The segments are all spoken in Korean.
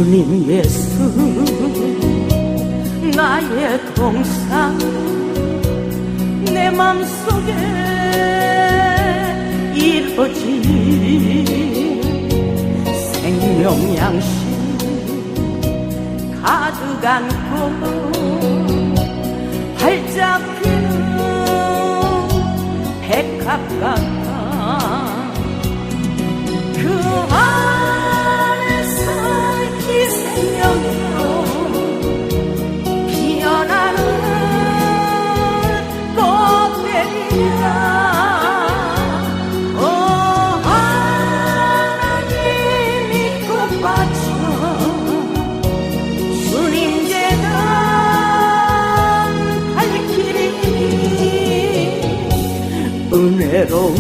주님 예수 나의 동상 내 맘속에 이루어진 생명 양식 가득 안고 활짝 피는 백합 같아 그 안에서 이 생명으로 피어나는 꽃뱀이라 오 하나님이 꽃밭은 주님 재단 발길이 은혜로운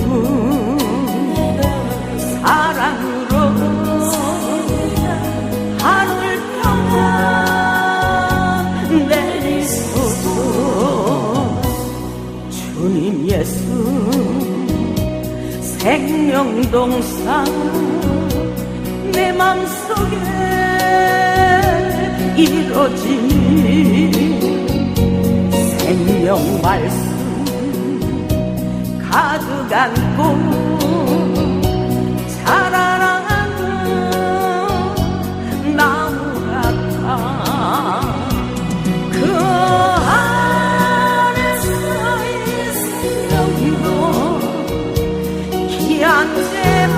사랑으로 하늘 평화 내리소서 주님 예수 생명동산 내 맘속에 이루어진 생명 말씀 가득 안고 자라나는 나무 같아 그 안에서의 생명도 귀한 제목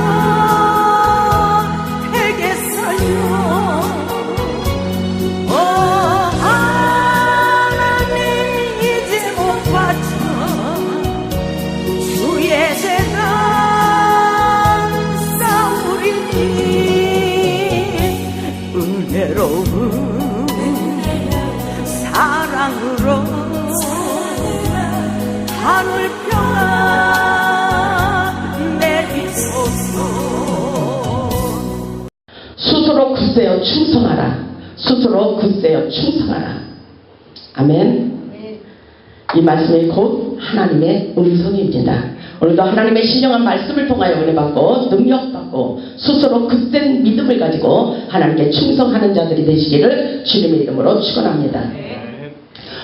되겠어요 오 하나님 이제 못 바쳐 주의 재단 싸우리니 은혜로운 사랑으로 하늘 평화 내리소서 스스로 굳세어 충성하라. 스스로 굳세어 충성하라. 아멘. 이 말씀이 곧 하나님의 음성입니다. 오늘도 하나님의 신령한 말씀을 통하여 은혜받고 능력받고 스스로 굳센 믿음을 가지고 하나님께 충성하는 자들이 되시기를 주님의 이름으로 축원합니다.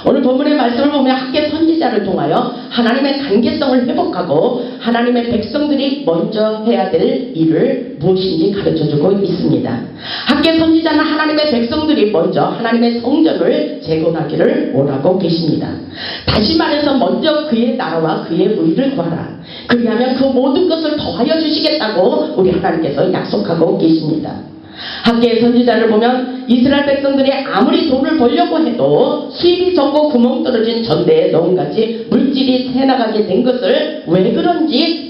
오늘 본문의 말씀을 보면 학계 선지자를 통하여 하나님의 관계성을 회복하고 하나님의 백성들이 먼저 해야 될 일을 무엇인지 가르쳐주고 있습니다. 학계 선지자는 하나님의 백성들이 먼저 하나님의 성전을 재건하기를 원하고 계십니다. 다시 말해서 먼저 그의 나라와 그의 의를 구하라. 그리하면 그 모든 것을 더하여 주시겠다고 우리 하나님께서 약속하고 계십니다. 학계의 선지자를 보면 이스라엘 백성들이 아무리 돈을 벌려고 해도 수입이 적고 구멍 떨어진 전대에 너무같이 물질이 새나가게 된 것을 왜 그런지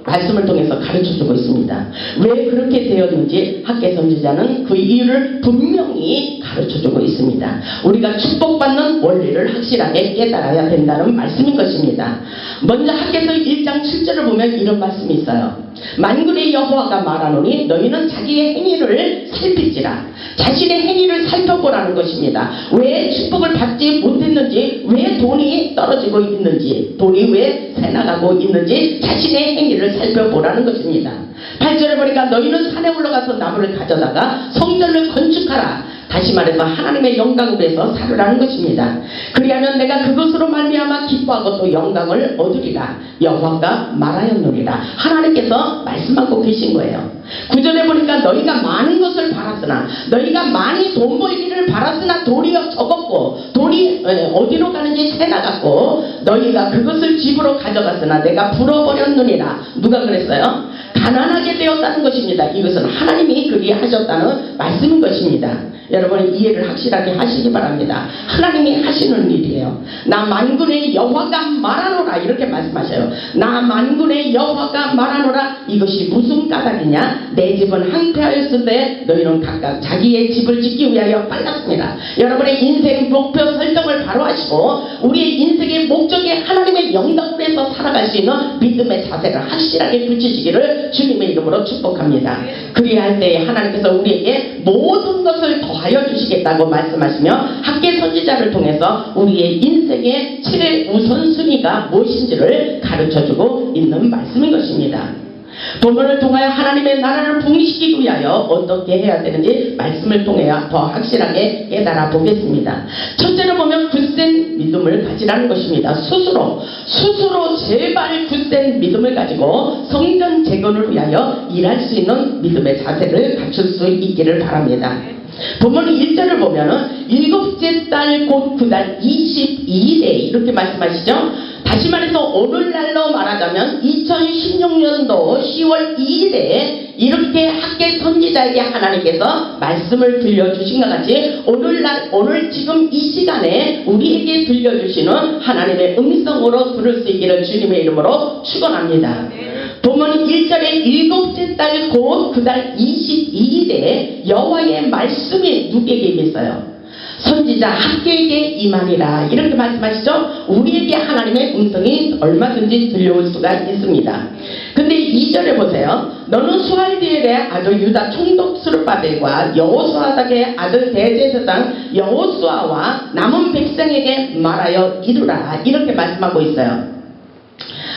말씀을 통해서 가르쳐주고 있습니다. 왜 그렇게 되었는지 학계 선지자는 그 이유를 분명히 가르쳐주고 있습니다. 우리가 축복받는 원리를 확실하게 깨달아야 된다는 말씀인 것입니다. 먼저 학계서 1장 7절을 보면 이런 말씀이 있어요. 만군의 여호와가 말하노니 너희는 자기의 행위를 살필지라. 자신의 행위를 살펴보라는 것입니다. 왜 축복을 받지 못했는지, 왜 돈이 떨어지고 있는지, 돈이 왜 새나가고 있는지 자신의 행위를 살펴보라는 것입니다. 8절에 보니까 너희는 산에 올라가서 나무를 가져다가 성전을 건축하라. 다시 말해서 하나님의 영광을 위해서 살으라는 것입니다. 그리하면 내가 그것으로 말미암아 기뻐하고 또 영광을 얻으리라. 여호와가 말하였노리라. 하나님께서 말씀하고 계신 거예요. 9절에 보니까 너희가 많은 것을 바랐으나, 너희가 많이 돈 벌기를 바랐으나 돈이 적었고 돈이 어디로 가는지 새나갔고 너희가 그것을 집으로 가져갔으나 내가 불어버렸느니라. 누가 그랬어요? 가난하게 되었다는 것입니다. 이것은 하나님이 그리 하셨다는 말씀인 것입니다. 여러분 이해를 확실하게 하시기 바랍니다. 하나님이 하시는 일이에요. 나 만군의 여호와가 말하노라 이렇게 말씀하셔요. 나 만군의 여호와가 말하노라. 이것이 무슨 까닭이냐? 내 집은 항폐하였을 때 너희는 각각 자기의 집을 짓기 위하여 빨랐습니다. 여러분의 인생 목표 설정을 바로 하시고 우리의 인생의 목적이 하나님의 영광을 위해서 살아갈 수 있는 믿음의 자세를 확실하게 붙이시기를 주님의 이름으로 축복합니다. 그리할 때에 하나님께서 우리에게 모든 것을 더하여 주시겠다고 말씀하시며 학계 선지자를 통해서 우리의 인생의 최우선순위가 무엇인지를 가르쳐주고 있는 말씀인 것입니다. 본문을 통하여 하나님의 나라를 부흥시키기 위하여 어떻게 해야 되는지 말씀을 통하여 더 확실하게 깨달아 보겠습니다. 첫째로 보면 굳센 믿음을 가지라는 것입니다. 스스로 제발 굳센 믿음을 가지고 성전 재건을 위하여 일할 수 있는 믿음의 자세를 갖출 수 있기를 바랍니다. 본문 1절을 보면은 일곱째 달 곧 그 달 22일에 이렇게 말씀하시죠. 다시 말해서 오늘날로 말하자면 2016년도 10월 2일에 이렇게 학계 선지자에게 하나님께서 말씀을 들려주신 것 같이 오늘 지금 이 시간에 우리에게 들려주시는 하나님의 음성으로 들을 수 있기를 주님의 이름으로 축원합니다. 본문 1절에 일곱째 달 곧 그 달 22일에 여호와의 말씀이 누구에게 임했어요? 선지자 학계에게 임하리라 이렇게 말씀하시죠. 우리에게 하나님의 음성이 얼마든지 들려올 수가 있습니다. 근데 2절에 보세요. 너는 수알디엘의 아들 유다 총독 스룹바벨과 여호수아닥의 아들 대제사장 여호수아와 남은 백성에게 말하여 이루라 이렇게 말씀하고 있어요.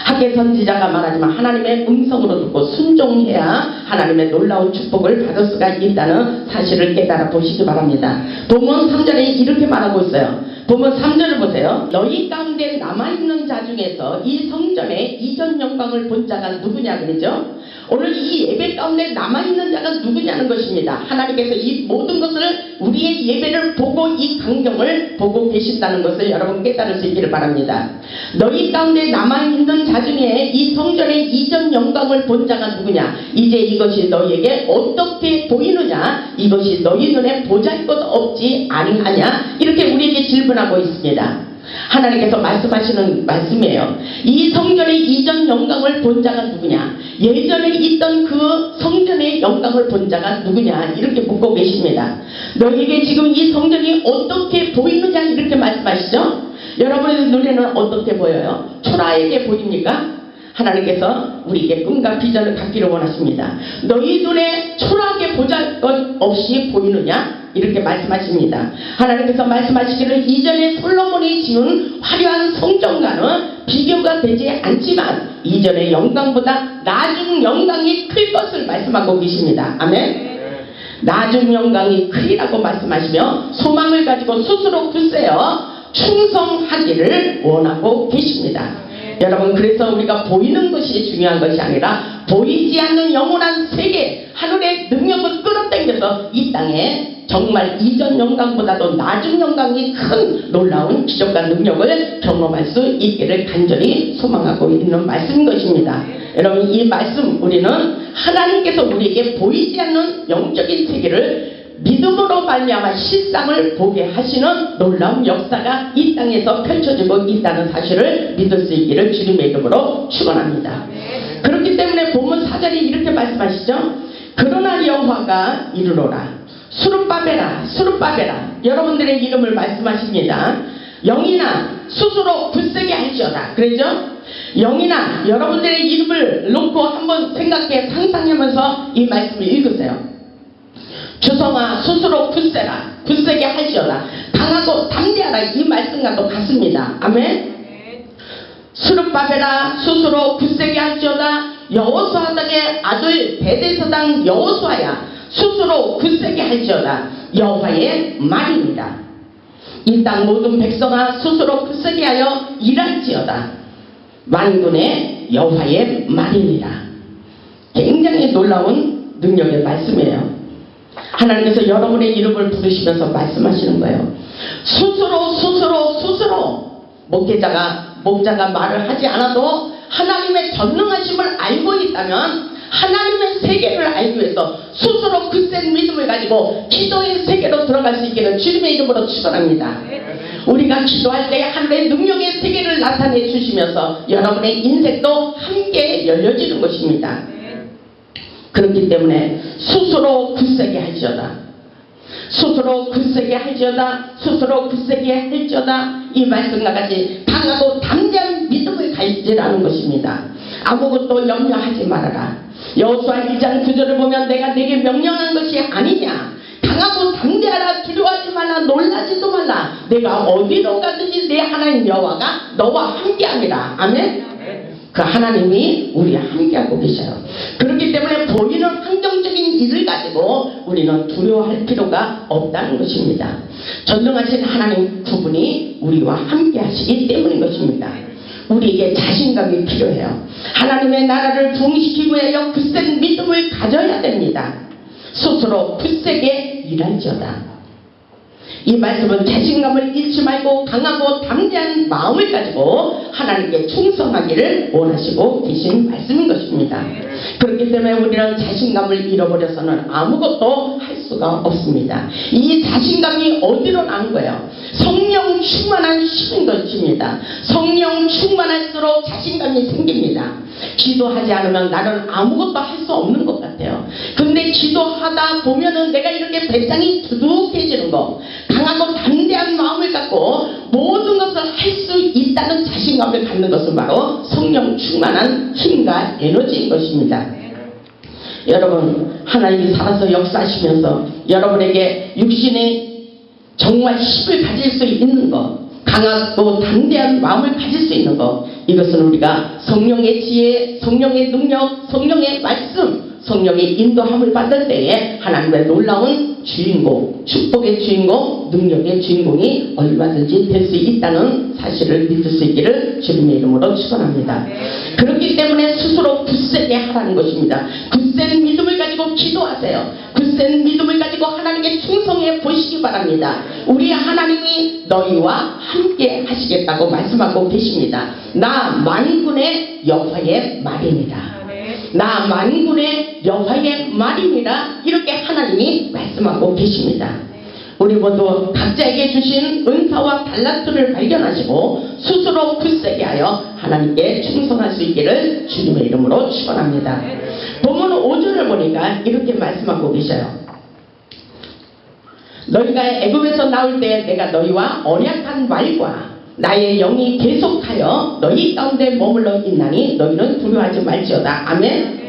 학계 선지자가 말하지만 하나님의 음성으로 듣고 순종해야 하나님의 놀라운 축복을 받을 수가 있다는 사실을 깨달아 보시기 바랍니다. 본문 3절에 이렇게 말하고 있어요. 본문 3절을 보세요. 너희 가운데 남아있는 자 중에서 이 성전의 이전 영광을 본 자가 누구냐 그러죠. 오늘 이 예배 가운데 남아있는 자가 누구냐는 것입니다. 하나님께서 이 모든 것을 우리의 예배를 보고 이 광경을 보고 계신다는 것을 여러분 깨달을 수 있기를 바랍니다. 너희 가운데 남아있는 자 중에 이 성전의 이전 영광을 본 자가 누구냐. 이제 이것이 너희에게 어떻게 보이느냐. 이것이 너희 눈에 보잘것 없지 아니하냐. 이렇게 우리에게 질문하고 있습니다. 하나님께서 말씀하시는 말씀이에요. 이 성전의 이전 영광을 본 자가 누구냐. 예전에 있던 그 성전의 영광을 본 자가 누구냐 이렇게 묻고 계십니다. 너에게 지금 이 성전이 어떻게 보이느냐 이렇게 말씀하시죠. 여러분의 눈에는 어떻게 보여요? 초라하게 보입니까? 하나님께서 우리에게 꿈과 비전을 갖기를 원하십니다. 너희 눈에 초라하게 보잘것 없이 보이느냐? 이렇게 말씀하십니다. 하나님께서 말씀하시기를 이전에 솔로몬이 지은 화려한 성전과는 비교가 되지 않지만 이전의 영광보다 나중 영광이 클 것을 말씀하고 계십니다. 아멘. 나중 영광이 크리라고 말씀하시며 소망을 가지고 스스로 굳세어 충성하기를 원하고 계십니다. 여러분 그래서 우리가 보이는 것이 중요한 것이 아니라 보이지 않는 영원한 세계 하늘의 능력을 끌어당겨서 이 땅에 정말 이전 영광보다도 나중 영광이 큰 놀라운 기적과 능력을 경험할 수 있기를 간절히 소망하고 있는 말씀인 것입니다. 여러분 이 말씀 우리는 하나님께서 우리에게 보이지 않는 영적인 세계를 믿음으로 말미암아 실상을 보게 하시는 놀라운 역사가 이 땅에서 펼쳐지고 있다는 사실을 믿을 수 있기를 주님의 이름으로 축원합니다. 그렇기 때문에 본문 4절이 이렇게 말씀하시죠. 그러나 여호와가 이르노라 수룹바벨아 여러분들의 이름을 말씀하십니다. 영이나 스스로 굳세게 할지어다. 그러죠? 영이나 여러분들의 이름을 놓고 한번 생각해 상상하면서 이 말씀을 읽으세요. 주성아 스스로 굳세게 할지어다. 강하고 담대하라. 이 말씀과도 같습니다. 아멘. 수룹바벨아 스스로 굳세게 할지어다. 여호수아닥의 아들 대제사장 여호수아야 스스로 굳세게 할지어다. 여호와의 말입니다. 이 땅 모든 백성아 스스로 굳세게 하여 일할지어다. 만군의 여호와의 말입니다. 굉장히 놀라운 능력의 말씀이에요. 하나님께서 여러분의 이름을 부르시면서 말씀하시는 거예요. 스스로 목자가 말을 하지 않아도 하나님의 전능하심을 알고 있다면 하나님의 세계를 알기 위해서 스스로 굳센 믿음을 가지고 기도의 세계로 들어갈 수 있기를 주님의 이름으로 축원합니다. 우리가 기도할 때 하늘의 능력의 세계를 나타내 주시면서 여러분의 인생도 함께 열려지는 것입니다. 그렇기 때문에 스스로 굳세게 할지어다. 스스로 굳세게 할지어다. 이 말씀과 같이 강하고 담대한 믿음을 가지라는 것입니다. 아무것도 염려하지 말아라. 여호수아 1장 9절을 보면 내가 내게 명령한 것이 아니냐. 강하고 담대하라. 두려워하지 말라. 놀라지도 말라. 내가 어디로 가든지 내 하나님 여호와가 너와 함께함이라. 아멘. 그 하나님이 우리와 함께하고 계셔요. 그렇기 때문에 보이는 환경적인 일을 가지고 우리는 두려워할 필요가 없다는 것입니다. 전능하신 하나님 그분이 우리와 함께하시기 때문인 것입니다. 우리에게 자신감이 필요해요. 하나님의 나라를 부흥시키기 위하여 굳센 믿음을 가져야 됩니다. 스스로 굳세게 일할지어다. 이 말씀은 자신감을 잃지 말고 강하고 담대한 마음을 가지고 하나님께 충성하기를 원하시고 계신 말씀인 것입니다. 그렇기 때문에 우리는 자신감을 잃어버려서는 아무것도 할 수가 없습니다. 이 자신감이 어디로 나온 거예요? 성령 충만한 힘인 것입니다. 성령 충만할수록 자신감이 생깁니다. 기도하지 않으면 나는 아무것도 할 수 없는 것 같아요. 근데 기도하다 보면은 내가 이렇게 배짱이 두둑해지는 거, 강하고 담대한 마음을 갖고 모든 것을 할 수 있다는 자신감을 갖는 것은 바로 성령 충만한 힘과 에너지인 것입니다. 여러분, 하나님이 살아서 역사하시면서 여러분에게 육신이 정말 힘을 가질 수 있는 것, 강하고 담대한 마음을 가질 수 있는 것, 이것은 우리가 성령의 지혜, 성령의 능력, 성령의 말씀, 성령의 인도함을 받을 때에 하나님의 놀라운 주인공, 축복의 주인공, 능력의 주인공이 얼마든지 될 수 있다는 사실을 믿을 수 있기를 주님의 이름으로 축원합니다. 그렇기 때문에 스스로 굳세게 하라는 것입니다. 굳센 믿음을 가지고 기도하세요. 굳센 믿음을 가지고 하나님께 충성해 보시기 바랍니다. 우리 하나님이 너희와 함께 하시겠다고 말씀하고 계십니다. 나 만군의 여호와의 말입니다. 나 만군의 여호와의 말입니다. 이렇게 하나님이 말씀하고 계십니다. 우리 모두 각자에게 주신 은사와 달란트를 발견하시고 스스로 굳세게 하여 하나님께 충성할 수 있기를 주님의 이름으로 축원합니다. 본문 5절을 보니까 이렇게 말씀하고 계셔요. 너희가 애굽에서 나올 때 내가 너희와 언약한 말과 나의 영이 계속하여 너희 가운데 머물러 있나니 너희는 두려워하지 말지어다. 아멘.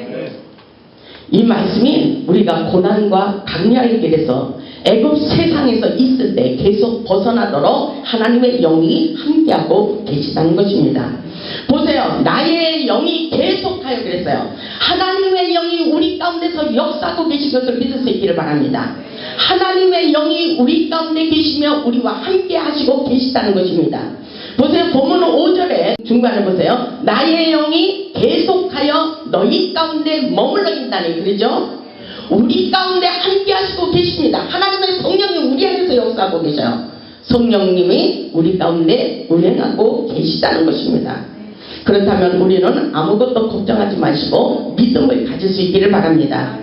이 말씀이 우리가 고난과 강야의 길에서 애굽 세상에서 있을 때 계속 벗어나도록 하나님의 영이 함께하고 계시다는 것입니다. 보세요. 나의 영이 계속하여 그랬어요. 하나님의 영이 우리 가운데서 역사하고 계신 것을 믿을 수 있기를 바랍니다. 하나님의 영이 우리 가운데 계시며 우리와 함께 하시고 계시다는 것입니다. 보세요. 본문 5절에 중간에 보세요. 나의 영이 계속하여 너희 가운데 머물러 있다니, 그러죠? 우리 가운데 함께 하시고 계십니다. 하나님의 성령이 우리 안에서 역사하고 계셔요. 성령님이 우리 가운데 운행하고 계시다는 것입니다. 그렇다면 우리는 아무것도 걱정하지 마시고 믿음을 가질 수 있기를 바랍니다.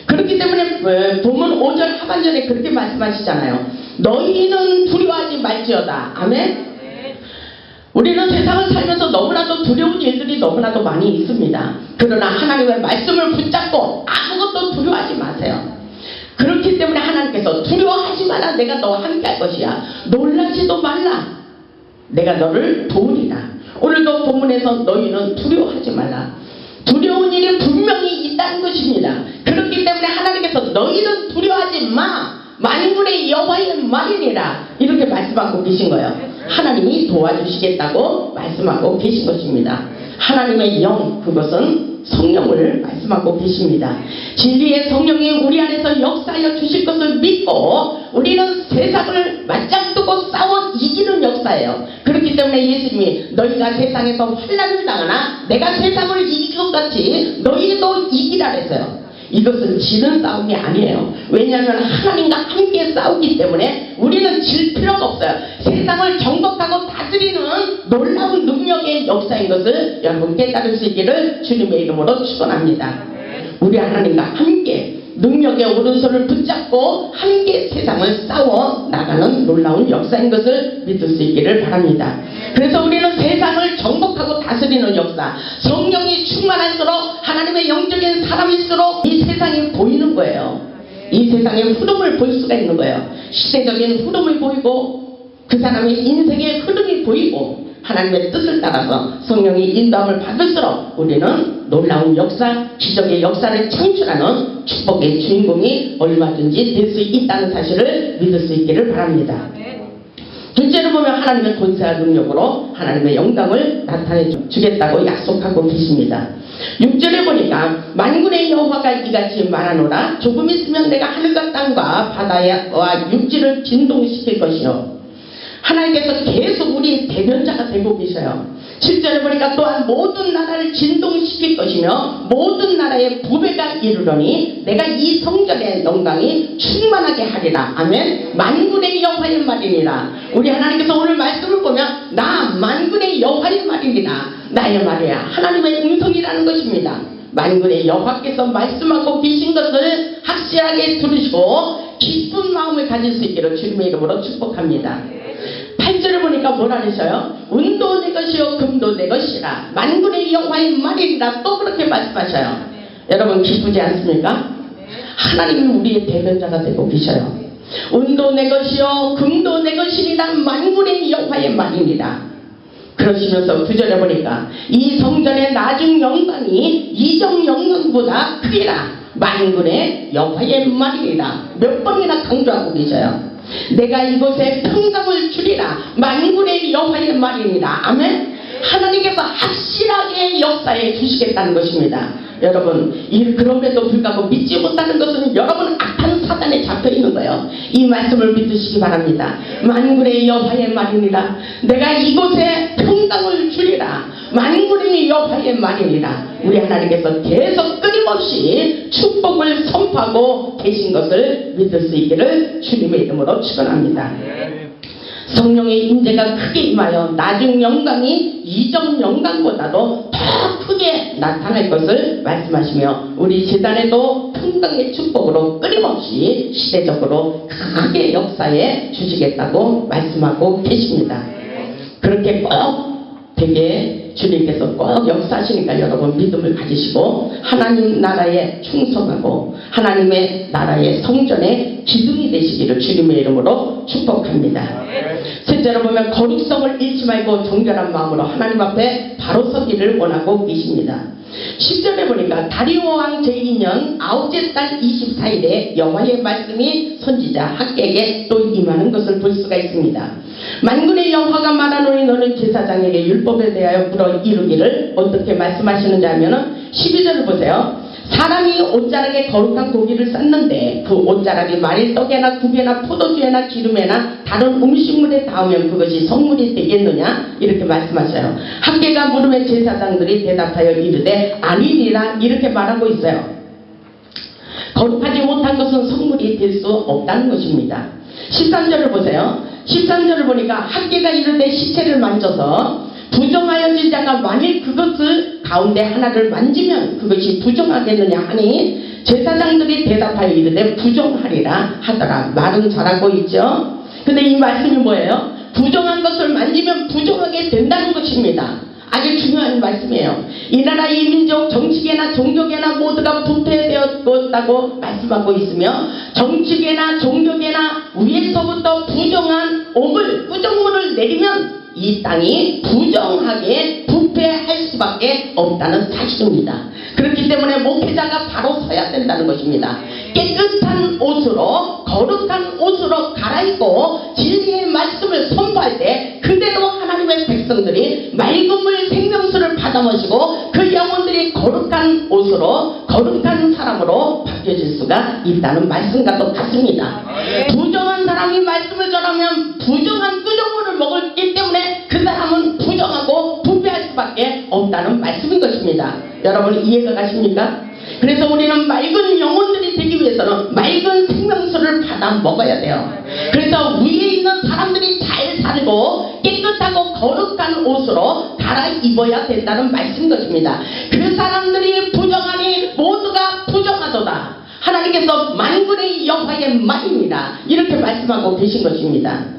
그렇기 때문에 본문 5절 하반절에 그렇게 말씀하시잖아요. 너희는 두려워하지 말지어다. 아멘. 우리는 세상을 살면서 너무나도 두려운 일들이 너무나도 많이 있습니다. 그러나 하나님의 말씀을 붙잡고 아무것도 두려워하지 마세요. 그렇기 때문에 하나님께서 두려워하지 마라. 내가 너와 함께 할 것이야. 놀라지도 말라. 내가 너를 도우리라. 오늘도 본문에서 너희는 두려워하지 말라. 두려운 일이 분명히 있다는 것입니다. 그렇기 때문에 하나님께서 너희는 두려워하지 마. 만군의 여호와의 말이니라. 이렇게 말씀하고 계신 거예요. 하나님이 도와주시겠다고 말씀하고 계신 것입니다. 하나님의 영, 그것은 성령을 말씀하고 계십니다. 진리의 성령이 우리 안에서 역사하여 주실 것을 믿고 우리는 세상을 맞짱 뜨고 싸워 이기는 역사예요. 그렇기 때문에 예수님이 너희가 세상에서 환난을 당하나 내가 세상을 이길 것 같이 너희도 이기라 했어요. 이것은 지는 싸움이 아니에요. 왜냐하면 하나님과 함께 싸우기 때문에 우리는 질 필요가 없어요. 세상을 정복하고 다스리는 놀라운 능력의 역사인 것을 여러분 깨달을 수 있기를 주님의 이름으로 축원합니다. 우리 하나님과 함께 능력의 오른손을 붙잡고 함께 세상을 싸워 나가는 놀라운 역사인 것을 믿을 수 있기를 바랍니다. 그래서 우리는 세상을 정복하고 다스리는 역사, 성령이 충만할수록 하나님의 영적인 사람일수록 이 세상이 보이는 거예요. 이 세상의 흐름을 볼 수가 있는 거예요. 시대적인 흐름을 보이고 그 사람의 인생의 흐름이 보이고 하나님의 뜻을 따라서 성령이 인도함을 받을수록 우리는 놀라운 역사, 기적의 역사를 창출하는 축복의 주인공이 얼마든지 될 수 있다는 사실을 믿을 수 있기를 바랍니다. 둘째로 보면 하나님의 권세와 능력으로 하나님의 영광을 나타내 주겠다고 약속하고 계십니다. 6절에 보니까 만군의 여호와가 이같이 말하노라. 조금 있으면 내가 하늘과 땅과 바다와 육지를 진동시킬 것이요. 하나님께서 계속 우리 대변자가 되고 계셔요. 7절에 보니까 또한 모든 나라를 진동시킬 것이며 모든 나라의 부배가 이르러니 내가 이 성전의 영광이 충만하게 하리라. 아멘. 만군의 여호와의 말이니라. 우리 하나님께서 오늘 말씀을 보면 나 만군의 여호와의 말이니라. 나의 말이야. 하나님의 음성이라는 것입니다. 만군의 여호와께서 말씀하고 계신 것을 확실하게 들으시고 기쁜 마음을 가질 수 있기를 주님의 이름으로 축복합니다. 8절을 보니까 뭐라 그러셔요? 은도 내 것이요 금도 내 것이라. 만군의 여호와의 말이라. 또 그렇게 말씀하셔요. 여러분 기쁘지 않습니까? 하나님이 우리의 대변자가 되고 계셔요. 은도 내 것이요 금도 내 것이니라. 만군의 여호와의 말이니라. 그러시면서 9절에 보니까 이 성전의 나중 영광이 이전 영광보다 크리라. 만군의 여호와의 말이니라. 몇 번이나 강조하고 계셔요. 내가 이곳에 평강을 주리라. 만군의 여호와의 말이니라. 아멘. 하나님께서 확실하게 역사해 주시겠다는 것입니다. 여러분 그럼에도 불구하고 믿지 못하는 것은 여러분 악한 사단에 잡혀 있는 거예요. 이 말씀을 믿으시기 바랍니다. 만군의 여호와의 말이니라. 내가 이곳에 평강을 주리라. 만군의 여호와의 말이니라. 우리 하나님께서 계속 끊임없이 축복을 선포하고 계신 것을 믿을 수 있기를 주님의 이름으로 축원합니다. 성령의 임재가 크게 임하여 나중 영광이 이전 영광보다도 더 크게 나타날 것을 말씀하시며 우리 재단에도 평강의 축복으로 끊임없이 시대적으로 크게 역사해 주시겠다고 말씀하고 계십니다. 그렇게 꼭 되게 주님께서 꼭 역사하시니까 여러분 믿음을 가지시고 하나님 나라에 충성하고 하나님의 나라의 성전의 기둥이 되시기를 주님의 이름으로 축복합니다. 셋째로 보면 거룩성을 잃지 말고 정결한 마음으로 하나님 앞에 바로 서기를 원하고 계십니다. 10절에 보니까 다리오 왕 제2년 9째 달 24일에 여호와의 말씀이 선지자 학개에게 또 임하는 것을 볼 수가 있습니다. 만군의 여호와가 말하노니 너는 제사장에게 율법에 대하여 물어 이루기를 어떻게 말씀하시는지 하면은 12절을 보세요. 사람이 옷자락에 거룩한 고기를 쌓는데 그 옷자락이 만일 떡에나 국에나 포도주에나 기름에나 다른 음식물에 닿으면 그것이 성물이 되겠느냐 이렇게 말씀하셔요. 학개가 물음에 제사장들이 대답하여 이르되 아니니라 이렇게 말하고 있어요. 거룩하지 못한 것은 성물이 될 수 없다는 것입니다. 13절을 보세요. 13절을 보니까 학개가 이르되 시체를 만져서 부정하여진 자가 만일 그것을 가운데 하나를 만지면 그것이 부정하겠느냐 하니 제사장들이 대답하여 이르되 부정하리라 하더라. 말은 잘하고 있죠. 근데 이 말씀이 뭐예요? 부정한 것을 만지면 부정하게 된다는 것입니다. 아주 중요한 말씀이에요. 이 나라 이 민족 정치계나 종교계나 모두가 부패되었다고 말씀하고 있으며 정치계나 종교계나 위에서부터 부정한 옥을 꾸정물을 내리면 이 땅이 부정하게 부패할 수밖에 없다는 사실입니다. 그렇기 때문에 목회자가 바로 서야 된다는 것입니다. 깨끗한 옷으로 거룩한 옷으로 갈아입고 진리의 말씀을 선포할 때 그대로 하나님의 백성들이 맑은 물 생명수를 받아 마시고 그 영혼들이 거룩한 옷으로 거룩한 사람으로 바뀌어질 수가 있다는 말씀과 똑같습니다. 부정한 사람이 말씀을 전하면 부정한 꾸정물을 먹기 때문에 그 사람은 부정하고 부패할 수밖에 없다는 말씀인 것입니다. 여러분 이해가 가십니까? 그래서 우리는 맑은 영혼들이 되기 위해서는 맑은 생명수를 받아 먹어야 돼요. 그래서 위에 있는 사람들이 잘 살고 깨끗하고 거룩한 옷으로 갈아입어야 된다는 말씀인 것입니다. 그 사람들이 부정하니 모두가 부정하도다. 하나님께서 만군의 여호와의 말입니다. 이렇게 말씀하고 계신 것입니다.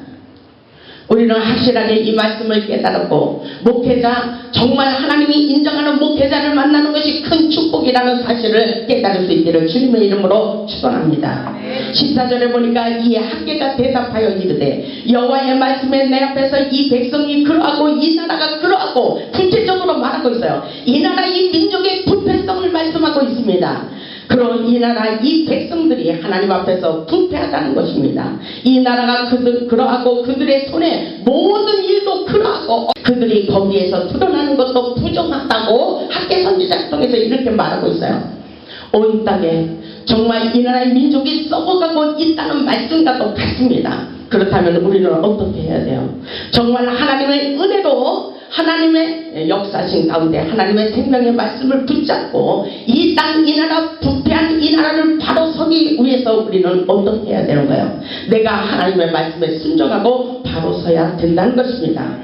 우리는 확실하게 이 말씀을 깨달았고 목회자 정말 하나님이 인정하는 목회자를 만나는 것이 큰 축복이라는 사실을 깨달을 수 있기를 주님의 이름으로 축원합니다. 14절에 보니까 이 학개가 대답하여 이르되 여호와의 말씀에 내 앞에서 이 백성이 그러하고 이 나라가 그러하고 구체적으로 말하고 있어요. 이 나라 이 민족의 부패성을 말씀하고 있습니다. 그런 이 나라 이 백성들이 하나님 앞에서 부패하다는 것입니다. 이 나라가 그러하고 그들의 손에 모든 일도 그러하고 그들이 거기에서 드러나는 것도 부정하다고 학계 선지자를 통해서 이렇게 말하고 있어요. 온 땅에 정말 이 나라의 민족이 썩어가고 있다는 말씀과도 같습니다. 그렇다면 우리는 어떻게 해야 돼요? 정말 하나님의 은혜로 하나님의 역사신 가운데 하나님의 생명의 말씀을 붙잡고 이 땅 이 나라 부패한 이 나라를 바로 서기 위해서 우리는 어떻게 해야 되는 거예요? 내가 하나님의 말씀에 순종하고 바로 서야 된다는 것입니다.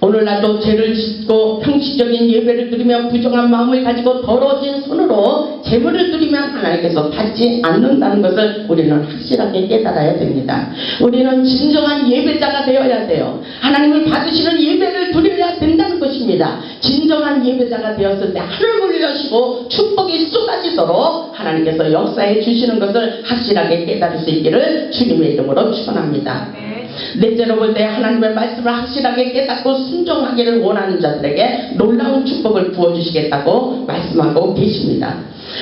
오늘날도 죄를 짓고 형식적인 예배를 드리며 부정한 마음을 가지고 더러워진 손으로 제물을 드리면 하나님께서 받지 않는다는 것을 우리는 확실하게 깨달아야 됩니다. 우리는 진정한 예배자가 되어야 돼요. 하나님을 받으시는 예배를 드려야 된다는 것입니다. 진정한 예배자가 되었을 때 하늘문을 여시고 축복이 쏟아지도록 하나님께서 역사해 주시는 것을 확실하게 깨달을 수 있기를 주님의 이름으로 축원합니다. 넷째로 볼 때 하나님의 말씀을 확실하게 깨닫고 순종하기를 원하는 자들에게 놀라운 축복을 부어주시겠다고 말씀하고 계십니다.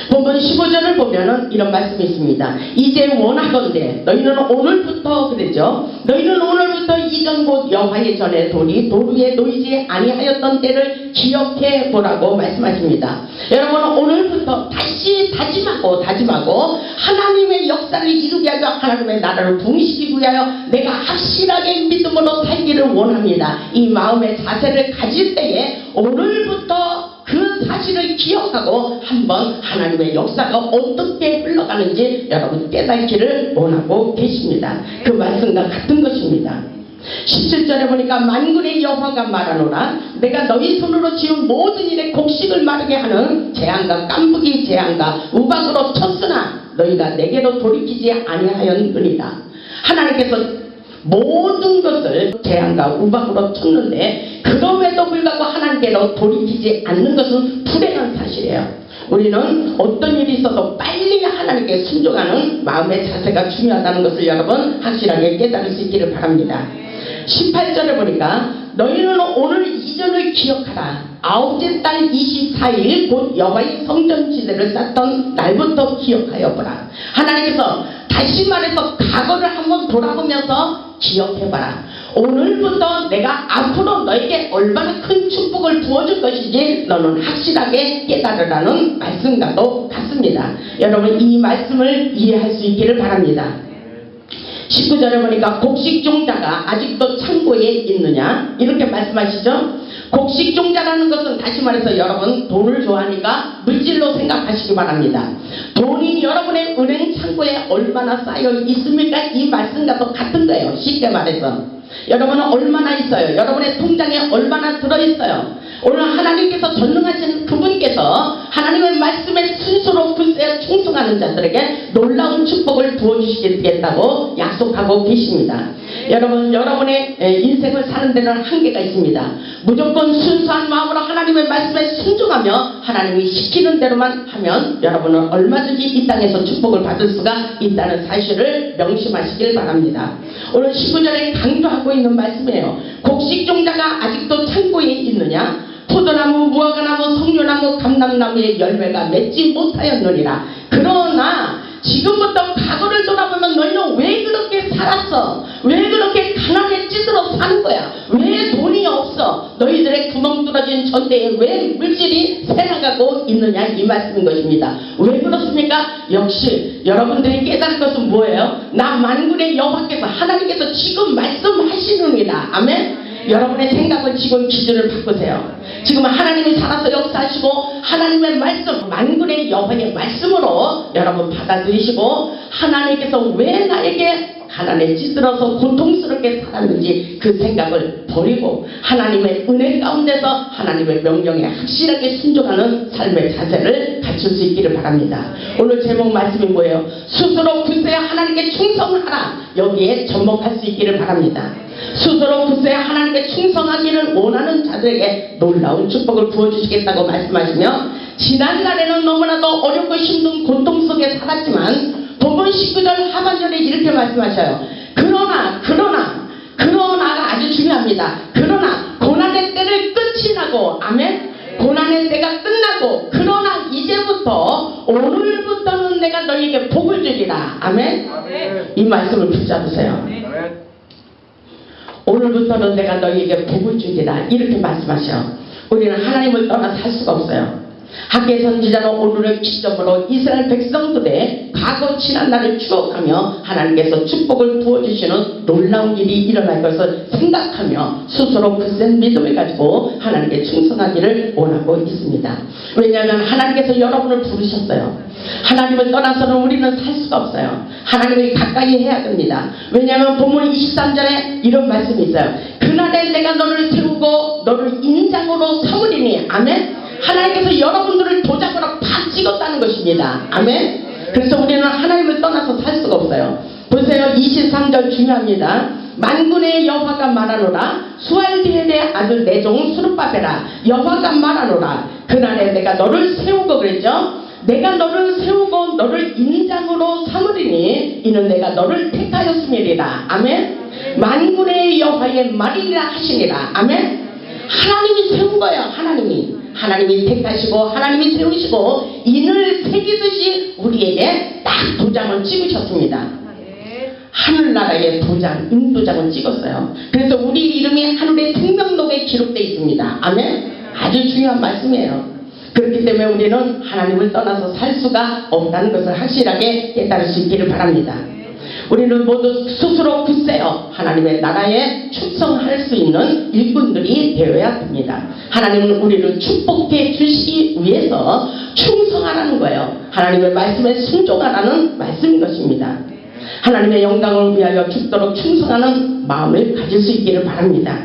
본문 15절을 보면은 이런 말씀이 있습니다. 이제 원하건대 너희는 오늘부터 그랬죠. 너희는 오늘부터 이전 곧 여호와의 전에 돌이 도루에 놓이지 아니하였던 때를 기억해 보라고 말씀하십니다. 여러분 오늘부터 다시 다짐하고 하나님의 역사를 이루게 하여 하나님의 나라를 부흥시키기 위하여 내가 확실하게 믿음으로 살기를 원합니다. 이 마음의 자세를 가질 때에 오늘부터 그 사실을 기억하고 한번 하나님의 역사가 어떻게 흘러가는지 여러분 깨닫기를 원하고 계십니다. 그 말씀과 같은 것입니다. 17절에 보니까 만군의 여호와가 말하노라 내가 너희 손으로 지은 모든 일에 곡식을 마르게 하는 재앙과 깐부기 재앙과 우박으로 쳤으나 너희가 내게로 돌이키지 아니하였느니라. 하나님께서 모든 것을 재앙과 우박으로 쳤는데 그럼에도 불구하고 하나님께로 돌이키지 않는 것은 불행한 사실이에요. 우리는 어떤 일이 있어도 빨리 하나님께 순종하는 마음의 자세가 중요하다는 것을 여러분 확실하게 깨달을 수 있기를 바랍니다. 18절에 보니까 너희는 오늘 이전을 기억하라. 아홉째 달 24일 곧 여호와의 성전 지대를 쌓던 날부터 기억하여 보라. 하나님께서 다시 말해서 과거를 한번 돌아보면서 기억해봐라. 오늘부터 내가 앞으로 너에게 얼마나 큰 축복을 부어줄 것인지 너는 확실하게 깨달으라는 말씀과도 같습니다. 여러분 이 말씀을 이해할 수 있기를 바랍니다. 19절에 보니까 곡식종자가 아직도 창고에 있느냐 이렇게 말씀하시죠. 곡식종자라는 것은 다시 말해서 여러분 돈을 좋아하니까 물질로 생각하시기 바랍니다. 돈이 여러분의 은행 창고에 얼마나 쌓여 있습니까? 이 말씀과도 같은 거예요. 쉽게 말해서 여러분은 얼마나 있어요? 여러분의 통장에 얼마나 들어있어요? 오늘 하나님께서 전능하신 그분께서 하나님의 말씀에 순수로 글쎄 충성하는 자들에게 놀라운 축복을 부어주시겠다고 약속하고 계십니다. 여러분 여러분의 인생을 사는 데는 한계가 있습니다. 무조건 순수한 마음으로 하나님의 말씀에 순종하며 하나님이 시키는 대로만 하면 여러분은 얼마든지 이 땅에서 축복을 받을 수가 있다는 사실을 명심하시길 바랍니다. 오늘 19절에 강조하고 있는 말씀이에요. 곡식종자가 아직도 창고에 있느냐? 포도나무, 무화과나무, 석류나무, 감람나무의 열매가 맺지 못하였느니라. 그러나 지금부터 과거를 돌아보면 너희는 왜 그렇게 살았어? 왜 그렇게 가난에 찌들어 사는 거야? 왜 돈이 없어? 너희들의 구멍 뚫어진 전대에 왜 물질이 새나가고 있느냐 이 말씀인 것입니다. 왜 그렇습니까? 역시 여러분들이 깨달은 것은 뭐예요? 나 만군의 여호와께서 하나님께서 지금 말씀하시느니라. 아멘? 여러분의 생각을 지금 기준을 바꾸세요. 지금 하나님이 살아서 역사하시고 하나님의 말씀 만군의 여호와의 말씀으로 여러분 받아들이시고 하나님께서 왜 나에게 가난에 찌들어서 고통스럽게 살았는지 그 생각을 버리고 하나님의 은혜 가운데서 하나님의 명령에 확실하게 순종하는 삶의 자세를 갖출 수 있기를 바랍니다. 오늘 제목 말씀이 뭐예요? 스스로 굳세 하나님께 충성하라. 여기에 접목할 수 있기를 바랍니다. 스스로 굳세 하나님께 충성하기를 원하는 자들에게 놀라운 축복을 부어주시겠다고 말씀하시며 지난날에는 너무나도 어렵고 힘든 고통 속에 살았지만 본문 19절 하반절에 이렇게 말씀하셔요. 그러나가 아주 중요합니다. 그러나 고난의 때를 끝이 나고 아멘. 고난의 때가 끝나고 그러나 이제부터 오늘부터는 내가 너희에게 복을 주리라. 아멘. 이 말씀을 붙잡으세요. 오늘부터는 내가 너희에게 복을 주리라. 이렇게 말씀하셔. 우리는 하나님을 떠나 살 수가 없어요. 학계 선지자는 오늘을 기점으로 이스라엘 백성들의 과거 지난날을 추억하며 하나님께서 축복을 부어주시는 놀라운 일이 일어날 것을 생각하며 스스로 굳센 믿음을 가지고 하나님께 충성하기를 원하고 있습니다. 왜냐하면 하나님께서 여러분을 부르셨어요. 하나님을 떠나서는 우리는 살 수가 없어요. 하나님을 가까이 해야 됩니다. 왜냐하면 본문 23절에 이런 말씀이 있어요. 그날에 내가 너를 세우고 너를 인장으로 삼으리니. 아멘. 하나님께서 여러분들을 도장으로 팍 찍었다는 것입니다. 아멘. 그래서 우리는 하나님을 떠나서 살 수가 없어요. 보세요. 23절 중요합니다. 만군의 여호와가 말하노라. 수알디엘의 아들 내 종 스룹바벨아, 여호와가 말하노라. 그날에 내가 너를 세우고 그랬죠. 내가 너를 세우고 너를 인장으로 삼으리니 이는 내가 너를 택하였음이리라. 아멘. 만군의 여호와의 말이라 하시니라. 아멘. 하나님이 세운 거예요. 하나님이 택하시고 하나님이 세우시고 인을 새기듯이 우리에게 딱 도장을 찍으셨습니다. 하늘나라의 도장, 인도장을 찍었어요. 그래서 우리 이름이 하늘의 생명록에 기록되어 있습니다. 아멘. 아주 중요한 말씀이에요. 그렇기 때문에 우리는 하나님을 떠나서 살 수가 없다는 것을 확실하게 깨달을 수 있기를 바랍니다. 우리는 모두 스스로 굳세요. 하나님의 나라에 충성할 수 있는 일꾼들이 되어야 됩니다. 하나님은 우리를 축복해 주시기 위해서 충성하라는 거예요. 하나님의 말씀에 순종하라는 말씀인 것입니다. 하나님의 영광을 위하여 죽도록 충성하는 마음을 가질 수 있기를 바랍니다.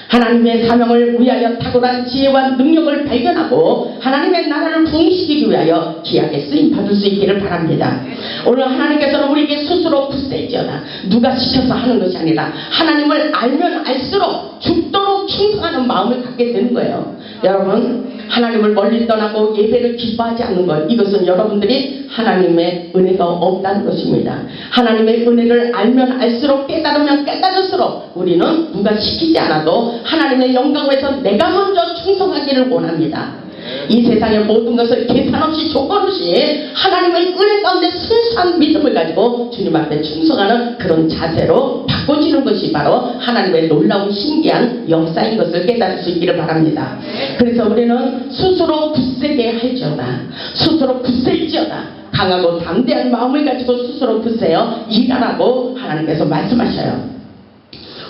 하나님의 사명을 위하여 탁월한 지혜와 능력을 발견하고 하나님의 나라를 부흥시키기 위하여 귀하게 쓰임받을 수 있기를 바랍니다. 오늘 하나님께서는 우리에게 스스로 굳세지어다. 누가 시켜서 하는 것이 아니라 하나님을 알면 알수록 죽도록 충성하는 마음을 갖게 되는 거예요. 여러분, 하나님을 멀리 떠나고 예배를 기뻐하지 않는 것, 이것은 여러분들이 하나님의 은혜가 없다는 것입니다. 하나님의 은혜를 알면 알수록, 깨달으면 깨달을수록 우리는 누가 시키지 않아도 하나님의 영광을 위해서 내가 먼저 충성하기를 원합니다. 이 세상의 모든 것을 계산 없이 조건 없이 하나님의 은혜 가운데 순수한 믿음을 가지고 주님 앞에 충성하는 그런 자세로 바꿔지는 것이 바로 하나님의 놀라운 신기한 역사인 것을 깨달을 수 있기를 바랍니다. 그래서 우리는 스스로 굳세게 할지어다. 스스로 굳셀지어다. 강하고 담대한 마음을 가지고 스스로 굳세요 일하라고 하나님께서 말씀하셔요.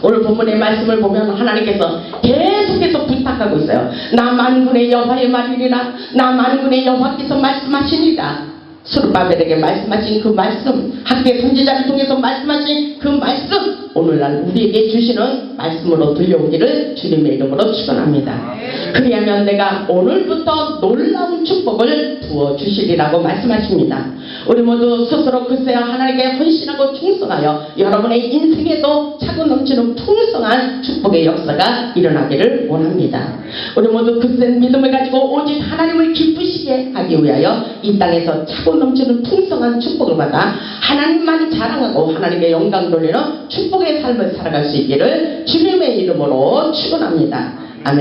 오늘 본문의 말씀을 보면 하나님께서 계속해서 부탁하고 있어요. 나 만군의 여호와의 말이니라. 나 만군의 여호와께서 말씀하시니라. 스룹바벨에게 말씀하신 그 말씀, 학계 선지자를 통해서 말씀하신 그 말씀, 오늘날 우리에게 주시는 말씀으로 들려오기를 주님의 이름으로 축원합니다. 그리하면 내가 오늘부터 놀라운 축복을 부어주시리라고 말씀하십니다. 우리 모두 스스로 굳세어 하나님께 헌신하고 충성하여 여러분의 인생에도 차고 넘치는 풍성한 축복의 역사가 일어나기를 원합니다. 우리 모두 굳센 믿음을 가지고 오직 하나님을 기쁘시게 하기 위하여 이 땅에서 차고 넘치는 풍성한 축복을 받아 하나님만 자랑하고 하나님의 영광 돌리는 축복의 삶을 살아갈 수 있기를 주님의 이름으로 축원합니다. 아멘.